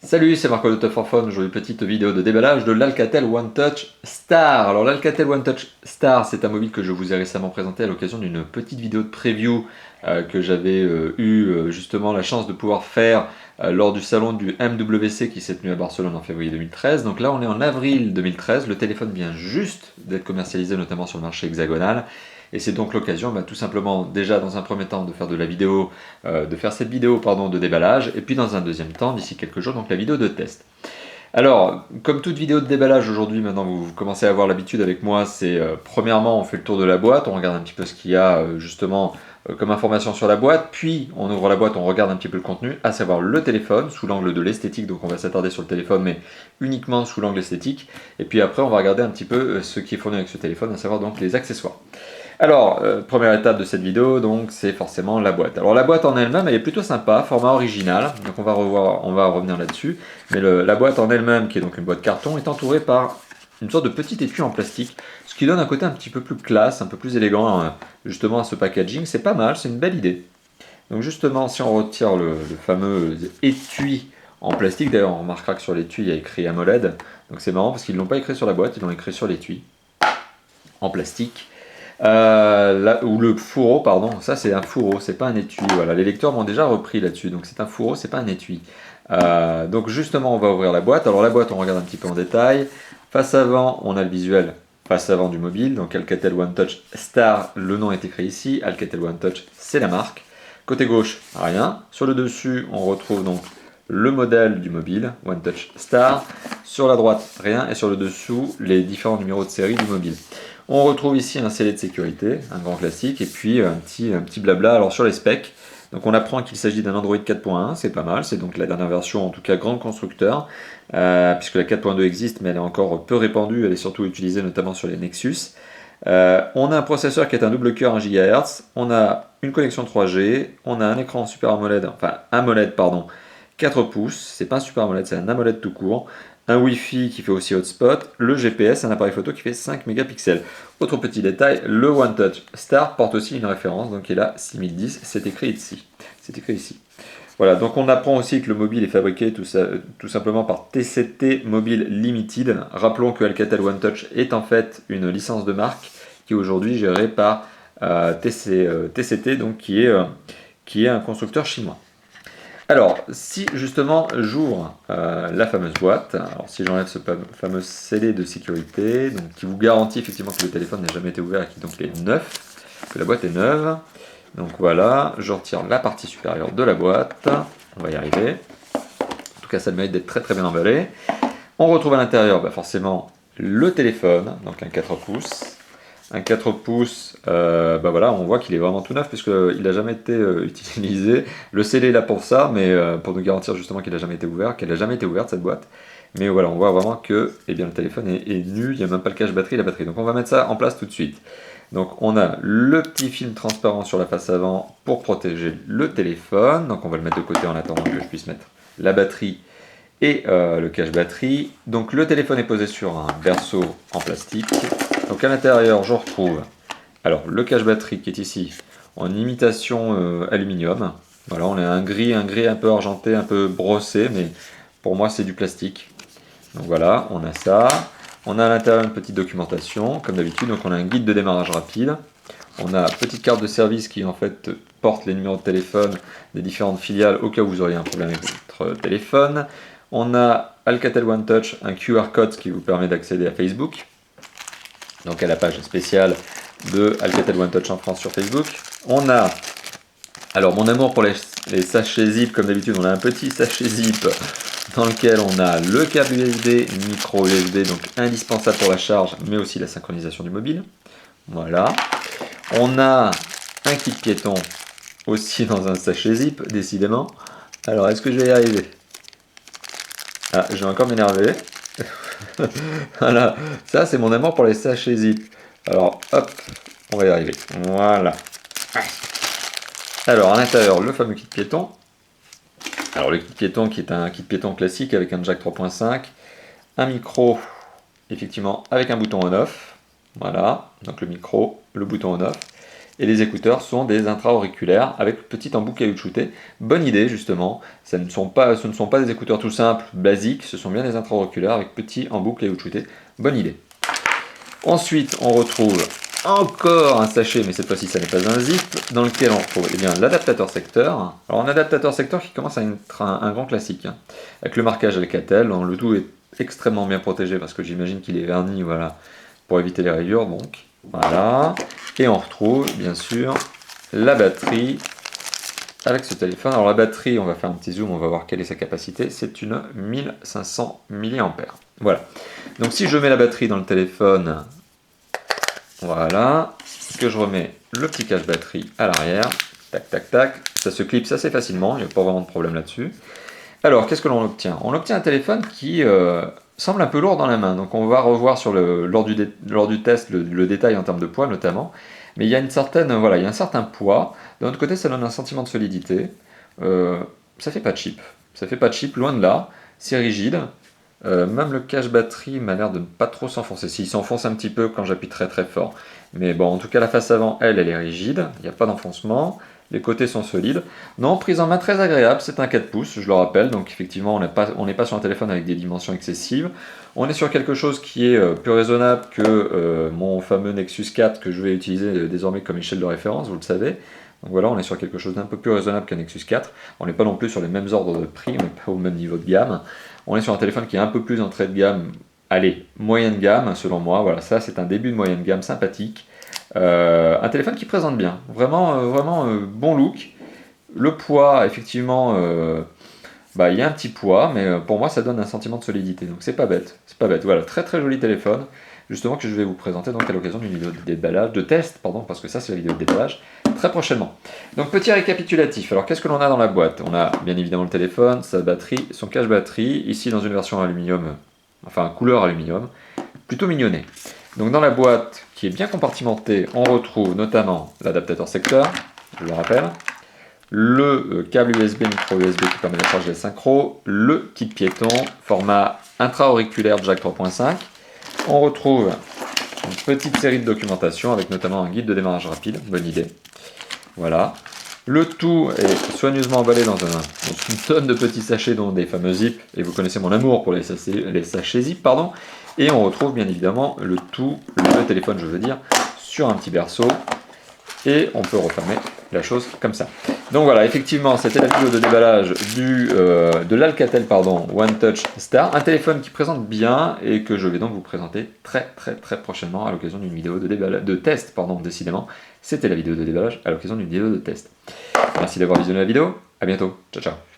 Salut, c'est Marco de Tough for Fun. Aujourd'hui, petite vidéo de déballage de l'Alcatel One Touch Star. Alors, l'Alcatel One Touch Star, c'est un mobile que je vous ai récemment présenté à l'occasion d'une petite vidéo de preview que j'avais eu justement la chance de pouvoir faire lors du salon du MWC qui s'est tenu à Barcelone en février 2013. Donc là, on est en avril 2013. Le téléphone vient juste d'être commercialisé, notamment sur le marché hexagonal. Et c'est donc l'occasion, tout simplement, déjà dans un premier temps, de faire de la vidéo, de faire cette vidéo de déballage, et puis dans un deuxième temps, d'ici quelques jours, donc la vidéo de test. Alors, comme toute vidéo de déballage aujourd'hui, maintenant vous commencez à avoir l'habitude avec moi, c'est premièrement on fait le tour de la boîte, on regarde un petit peu ce qu'il y a justement comme information sur la boîte, puis on ouvre la boîte, on regarde un petit peu le contenu, à savoir le téléphone, sous l'angle de l'esthétique, donc on va s'attarder sur le téléphone, mais uniquement sous l'angle esthétique, et puis après on va regarder un petit peu ce qui est fourni avec ce téléphone, à savoir donc les accessoires. Alors, première étape de cette vidéo, donc c'est forcément la boîte. Alors la boîte en elle-même, elle est plutôt sympa, format original, donc on va revenir là-dessus. Mais la boîte en elle-même, qui est donc une boîte carton, est entourée par une sorte de petit étui en plastique, ce qui donne un côté un petit peu plus classe, un peu plus élégant, justement à ce packaging. C'est pas mal, c'est une belle idée. Donc justement, si on retire le fameux étui en plastique, d'ailleurs on remarquera que sur l'étui il y a écrit AMOLED, donc c'est marrant parce qu'ils ne l'ont pas écrit sur la boîte, ils l'ont écrit sur l'étui en plastique. Ou le fourreau, pardon, ça c'est un fourreau, c'est pas un étui. Voilà, les lecteurs m'ont déjà repris là-dessus, donc c'est un fourreau, c'est pas un étui. Donc justement, on va ouvrir la boîte. Alors la boîte, on regarde un petit peu en détail. Face avant, on a le visuel face avant du mobile, donc Alcatel One Touch Star, le nom est écrit ici. Alcatel One Touch, c'est la marque. Côté gauche, rien. Sur le dessus, on retrouve donc le modèle du mobile, One Touch Star. Sur la droite, rien. Et sur le dessous, les différents numéros de série du mobile. On retrouve ici un scellé de sécurité, un grand classique, et puis un petit blabla. Alors sur les specs, donc on apprend qu'il s'agit d'un Android 4.1, c'est pas mal, c'est donc la dernière version, en tout cas grand constructeur, puisque la 4.2 existe, mais elle est encore peu répandue, elle est surtout utilisée notamment sur les Nexus. On a un processeur qui est un double cœur 1 GHz, on a une connexion 3G, on a un écran Super AMOLED, enfin AMOLED pardon, 4 pouces, c'est pas un Super AMOLED, c'est un AMOLED tout court, un Wi-Fi qui fait aussi hotspot, le GPS, un appareil photo qui fait 5 mégapixels. Autre petit détail, le One Touch Star porte aussi une référence, donc il a 6010, c'est écrit ici. C'est écrit ici. Voilà, donc on apprend aussi que le mobile est fabriqué tout simplement par TCT Mobile Limited. Rappelons que Alcatel One Touch est en fait une licence de marque qui est aujourd'hui gérée par TCT, donc qui est un constructeur chinois. Alors, si justement j'ouvre la fameuse boîte, alors si j'enlève ce fameux scellé de sécurité, donc qui vous garantit effectivement que le téléphone n'a jamais été ouvert et donc il est neuf, que la boîte est neuve. Donc voilà, je retire la partie supérieure de la boîte, on va y arriver. En tout cas, ça mérite d'être très très bien emballé. On retrouve à l'intérieur forcément le téléphone, donc un 4 pouces. Un 4 pouces, voilà, on voit qu'il est vraiment tout neuf puisqu'il n'a jamais été utilisé. Le scellé est là pour ça, mais pour nous garantir justement qu'il n'a jamais été ouvert, qu'elle n'a jamais été ouverte cette boîte. Mais voilà, on voit vraiment que le téléphone est nu, il n'y a même pas le cache batterie, la batterie. Donc on va mettre ça en place tout de suite. Donc on a le petit film transparent sur la face avant pour protéger le téléphone. Donc on va le mettre de côté en attendant que je puisse mettre la batterie et le cache batterie. Donc le téléphone est posé sur un berceau en plastique. Donc à l'intérieur, je retrouve alors le cache batterie qui est ici en imitation aluminium. Voilà, on a un gris un peu argenté, un peu brossé, mais pour moi c'est du plastique. Donc voilà, on a ça. On a à l'intérieur une petite documentation, comme d'habitude. Donc on a un guide de démarrage rapide. On a une petite carte de service qui en fait porte les numéros de téléphone des différentes filiales au cas où vous auriez un problème avec votre téléphone. On a Alcatel One Touch, un QR code qui vous permet d'accéder à Facebook. Donc à la page spéciale de Alcatel One Touch en France sur Facebook. On a, alors mon amour pour les sachets zip, comme d'habitude, on a un petit sachet zip dans lequel on a le câble USB, micro USB, donc indispensable pour la charge, mais aussi la synchronisation du mobile. Voilà. On a un kit piéton aussi dans un sachet zip, décidément. Alors, est-ce que je vais y arriver? Ah, je vais encore m'énerver. Voilà, ça c'est mon amour pour les sachets zip. Alors, hop, on va y arriver. Voilà. Alors, à l'intérieur, le fameux kit piéton. Alors, le kit piéton qui est un kit piéton classique avec un jack 3.5, un micro, effectivement, avec un bouton on-off. Voilà, donc le micro, le bouton on-off. Et les écouteurs sont des intra-auriculaires avec petit embout caoutchouté. Bonne idée justement, ce ne sont pas des écouteurs tout simples, basiques, ce sont bien des intra-auriculaires avec petit embout caoutchouté. Bonne idée. Ensuite, on retrouve encore un sachet, mais cette fois-ci, ça n'est pas un zip, dans lequel on retrouve l'adaptateur secteur. Alors, un adaptateur secteur qui commence à être un grand classique, hein, avec le marquage Alcatel. Le tout est extrêmement bien protégé parce que j'imagine qu'il est verni, voilà, pour éviter les rayures. Donc, voilà. Et on retrouve, bien sûr, la batterie avec ce téléphone. Alors, la batterie, on va faire un petit zoom, on va voir quelle est sa capacité. C'est une 1500 mAh. Voilà. Donc, si je mets la batterie dans le téléphone, voilà, que je remets le petit cache batterie à l'arrière, tac tac tac, ça se clipse assez facilement, il n'y a pas vraiment de problème là-dessus. Alors, qu'est-ce que l'on obtient? On obtient un téléphone qui semble un peu lourd dans la main, donc on va revoir lors du test le détail en termes de poids notamment, mais il y a il y a un certain poids. D'un autre côté, ça donne un sentiment de solidité. Ça fait pas cheap, loin de là, c'est rigide. Même le cache batterie m'a l'air de ne pas trop s'enfoncer. S'il s'enfonce un petit peu quand j'appuie très très fort. Mais bon, en tout cas, la face avant, elle est rigide. Il n'y a pas d'enfoncement. Les côtés sont solides. Non, prise en main très agréable. C'est un 4 pouces, je le rappelle. Donc effectivement, on n'est pas sur un téléphone avec des dimensions excessives. On est sur quelque chose qui est plus raisonnable que mon fameux Nexus 4 que je vais utiliser désormais comme échelle de référence, vous le savez. Donc voilà, on est sur quelque chose d'un peu plus raisonnable qu'un Nexus 4. On n'est pas non plus sur les mêmes ordres de prix, mais pas au même niveau de gamme. On est sur un téléphone qui est un peu plus entrée de gamme, allez, moyenne gamme selon moi. Voilà, ça c'est un début de moyenne gamme sympathique. Un téléphone qui présente bien, vraiment, bon look. Le poids, effectivement, il y a un petit poids, mais pour moi ça donne un sentiment de solidité. Donc c'est pas bête. Voilà, très très joli téléphone. Justement que je vais vous présenter donc à l'occasion d'une vidéo de déballage, de test, pardon, parce que ça c'est la vidéo de déballage, très prochainement. Donc petit récapitulatif, alors qu'est-ce que l'on a dans la boîte? On a bien évidemment le téléphone, sa batterie, son cache batterie, ici dans une version aluminium, enfin couleur aluminium, plutôt mignonné. Donc dans la boîte qui est bien compartimentée, on retrouve notamment l'adaptateur secteur, je le rappelle, le câble USB, micro USB qui permet de charger les synchros, le kit piéton, format intra-auriculaire Jack 3.5. On retrouve une petite série de documentation avec notamment un guide de démarrage rapide, bonne idée. Voilà. Le tout est soigneusement emballé dans une tonne de petits sachets dont des fameux zips, et vous connaissez mon amour pour les sachets zip, pardon. Et on retrouve bien évidemment le téléphone je veux dire, sur un petit berceau. Et on peut refermer la chose comme ça. Donc voilà, effectivement, c'était la vidéo de déballage de l'Alcatel One Touch Star, un téléphone qui présente bien et que je vais donc vous présenter très très très prochainement à l'occasion d'une vidéo de test, décidément. C'était la vidéo de déballage à l'occasion d'une vidéo de test. Merci d'avoir visionné la vidéo, à bientôt, ciao ciao.